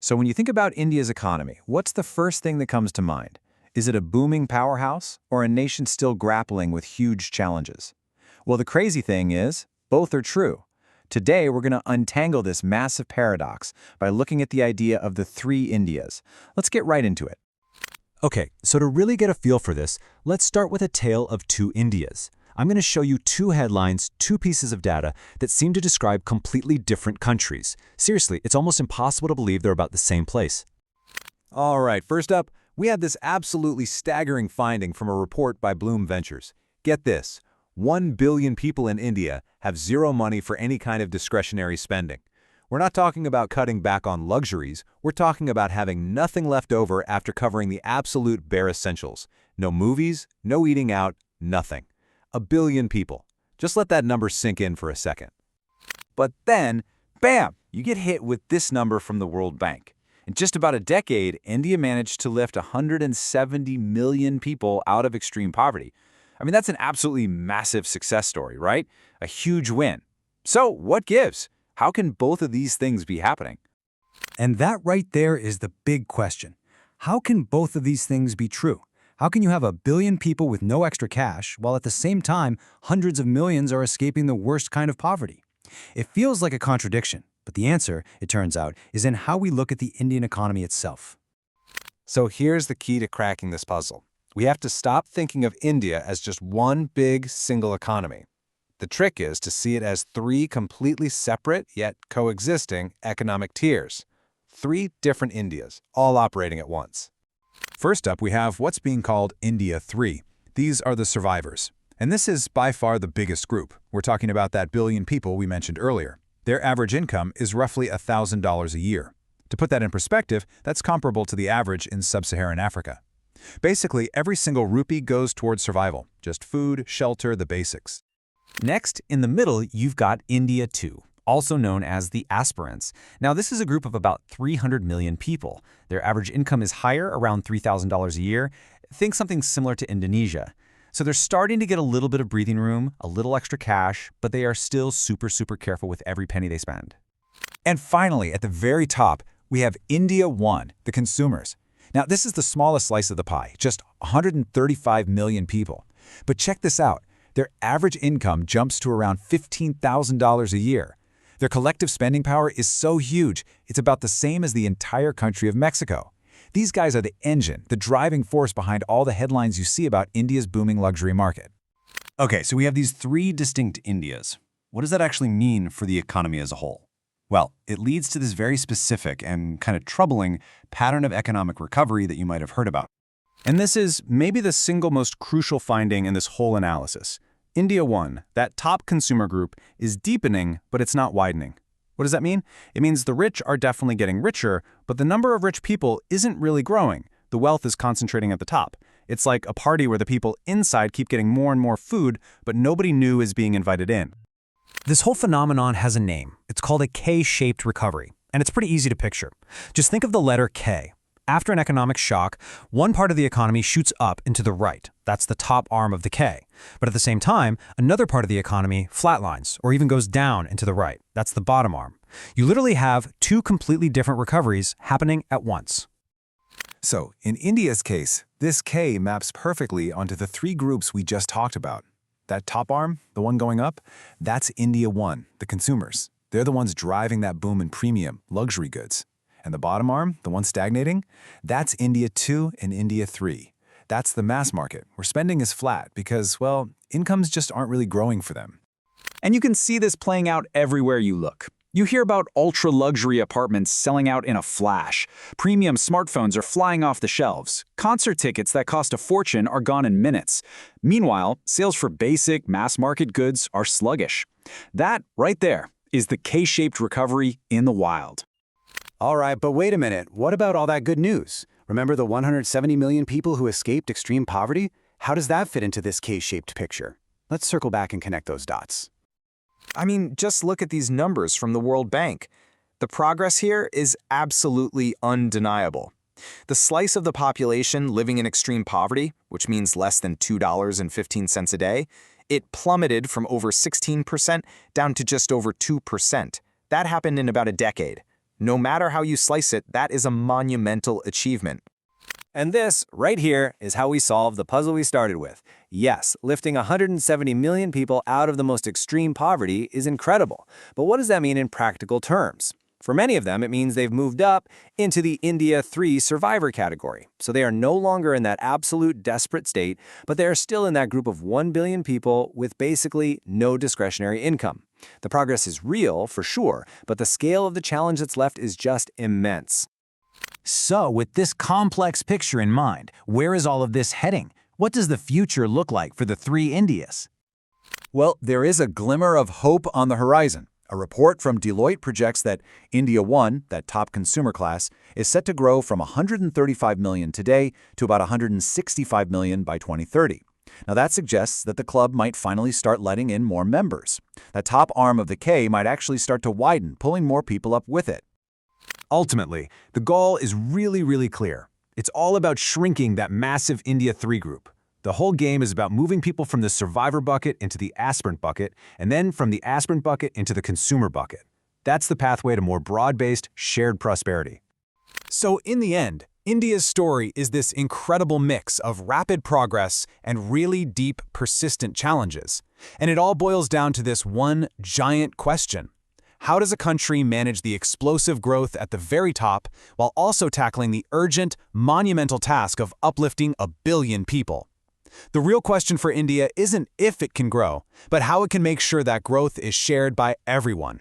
So when you think about India's economy, what's the first thing that comes to mind? Is it a booming powerhouse or a nation still grappling with huge challenges? Well, the crazy thing is, both are true. Today, we're going to untangle this massive paradox by looking at the idea of the three Indias. Let's get right into it. Okay, so to really get a feel for this, let's start with a tale of two Indias. I'm going to show you two headlines, two pieces of data that seem to describe completely different countries. Seriously, it's almost impossible to believe they're about the same place. All right, first up, we have this absolutely staggering finding from a report by Bloom Ventures. Get this, 1 billion people in India have zero money for any kind of discretionary spending. We're not talking about cutting back on luxuries, we're talking about having nothing left over after covering the absolute bare essentials. No movies, no eating out, nothing. 1 billion people. Just let that number sink in for a second. But then, bam, you get hit with this number from the World Bank. In just about a decade, India managed to lift 170 million people out of extreme poverty. I mean, that's an absolutely massive success story, right? A huge win. So, what gives? How can both of these things be happening? And that right there is the big question. How can both of these things be true? How can you have 1 billion people with no extra cash, while at the same time, hundreds of millions are escaping the worst kind of poverty? It feels like a contradiction, but the answer, it turns out, is in how we look at the Indian economy itself. So here's the key to cracking this puzzle. We have to stop thinking of India as just one big, single economy. The trick is to see it as three completely separate, yet coexisting, economic tiers. Three different Indias, all operating at once. First up, we have what's being called India 3. These are the survivors. And this is by far the biggest group. We're talking about that billion people we mentioned earlier. Their average income is roughly $1,000 a year. To put that in perspective, that's comparable to the average in sub-Saharan Africa. Basically, every single rupee goes towards survival, just food, shelter, the basics. Next, in the middle, you've got India 2, also known as the aspirants. Now, this is a group of about 300 million people. Their average income is higher, around $3,000 a year. Think something similar to Indonesia. So they're starting to get a little bit of breathing room, a little extra cash, but they are still super careful with every penny they spend. And finally, at the very top, we have India 1, the consumers. Now, this is the smallest slice of the pie, just 135 million people. But check this out. Their average income jumps to around $15,000 a year. Their collective spending power is so huge, it's about the same as the entire country of Mexico. These guys are the engine, the driving force behind all the headlines you see about India's booming luxury market. Okay, so we have these three distinct Indias. What does that actually mean for the economy as a whole? Well, it leads to this very specific and kind of troubling pattern of economic recovery that you might have heard about. And this is maybe the single most crucial finding in this whole analysis. India 1, that top consumer group, is deepening, but it's not widening. What does that mean? It means the rich are definitely getting richer, but the number of rich people isn't really growing. The wealth is concentrating at the top. It's like a party where the people inside keep getting more and more food, but nobody new is being invited in. This whole phenomenon has a name. It's called a K-shaped recovery, and it's pretty easy to picture. Just think of the letter K. After an economic shock, one part of the economy shoots up and to the right. That's the top arm of the K. But at the same time, another part of the economy flatlines or even goes down and to the right. That's the bottom arm. You literally have two completely different recoveries happening at once. So, in India's case, this K maps perfectly onto the three groups we just talked about. That top arm, the one going up, that's India 1, the consumers. They're the ones driving that boom in premium, luxury goods. And the bottom arm, the one stagnating, that's India 2 and India 3. That's the mass market, where spending is flat because, well, incomes just aren't really growing for them. And you can see this playing out everywhere you look. You hear about ultra-luxury apartments selling out in a flash. Premium smartphones are flying off the shelves. Concert tickets that cost a fortune are gone in minutes. Meanwhile, sales for basic, mass-market goods are sluggish. That, right there, is the K-shaped recovery in the wild. All right, but wait a minute. What about all that good news? Remember the 170 million people who escaped extreme poverty? How does that fit into this K-shaped picture? Let's circle back and connect those dots. I mean, just look at these numbers from the World Bank. The progress here is absolutely undeniable. The slice of the population living in extreme poverty, which means less than $2.15 a day, it plummeted from over 16% down to just over 2%. That happened in about a decade. No matter how you slice it, that is a monumental achievement. And this, right here, is how we solve the puzzle we started with. Yes, lifting 170 million people out of the most extreme poverty is incredible. But what does that mean in practical terms? For many of them, it means they've moved up into the India 3 survivor category. So they are no longer in that absolute desperate state, but they are still in that group of 1 billion people with basically no discretionary income. The progress is real, for sure, but the scale of the challenge that's left is just immense. So, with this complex picture in mind, where is all of this heading? What does the future look like for the three Indias? Well, there is a glimmer of hope on the horizon. A report from Deloitte projects that India 1, that top consumer class, is set to grow from 135 million today to about 165 million by 2030. Now that suggests that the club might finally start letting in more members. That top arm of the K might actually start to widen, pulling more people up with it. Ultimately, the goal is really clear. It's all about shrinking that massive India 3 group. The whole game is about moving people from the survivor bucket into the aspirant bucket, and then from the aspirant bucket into the consumer bucket. That's the pathway to more broad-based, shared prosperity. So in the end, India's story is this incredible mix of rapid progress and really deep, persistent challenges. And it all boils down to this one giant question. How does a country manage the explosive growth at the very top while also tackling the urgent, monumental task of uplifting 1 billion people? The real question for India isn't if it can grow, but how it can make sure that growth is shared by everyone.